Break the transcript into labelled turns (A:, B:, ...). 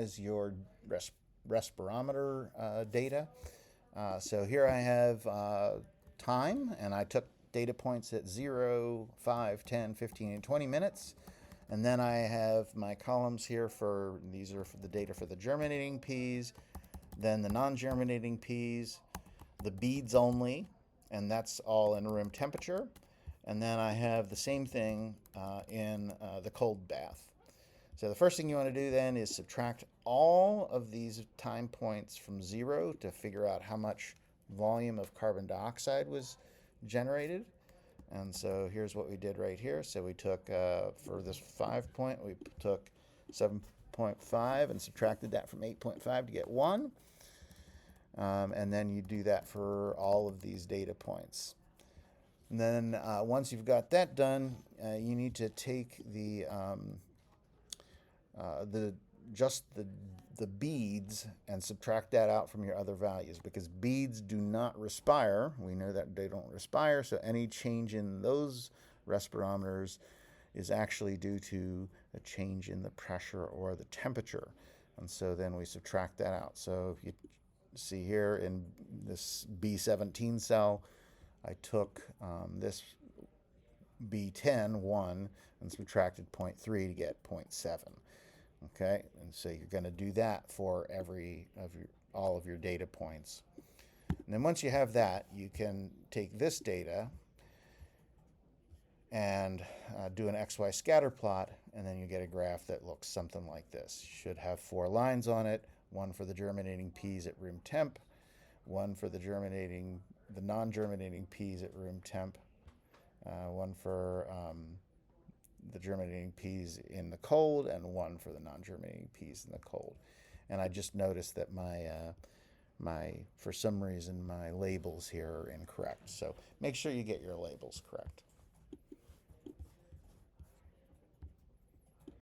A: is your respirometer data. So here I have time, and I took data points at 0, 5, 10, 15, and 20 minutes. And then I have my columns here for, these are for the data for the germinating peas, then the non-germinating peas, the beads only, and that's all in room temperature. And then I have the same thing in the cold bath. So the first thing you want to do then is subtract all of these time points from 0 to figure out how much volume of carbon dioxide was generated. And so here's what we did right here. So we took, for this 5 point, we took 7.5 and subtracted that from 8.5 to get 1. And then you do that for all of these data points. And then once you've got that done, you need to take just the beads and subtract that out from your other values, because beads do not respire. We know that they don't respire, so any change in those respirometers is actually due to a change in the pressure or the temperature. And so then we subtract that out. So if you see here in this B17 cell, I took this B10, 1, and subtracted 0.3 to get 0.7. Okay, and so you're going to do that for all of your data points. And then once you have that, you can take this data and do an XY scatter plot, and then you get a graph that looks something like this. You should have 4 lines on it, one for the germinating peas at room temp, one for the non-germinating peas at room temp, one for the germinating peas in the cold, and one for the non-germinating peas in the cold. And I just noticed that for some reason, my labels here are incorrect. So make sure you get your labels correct.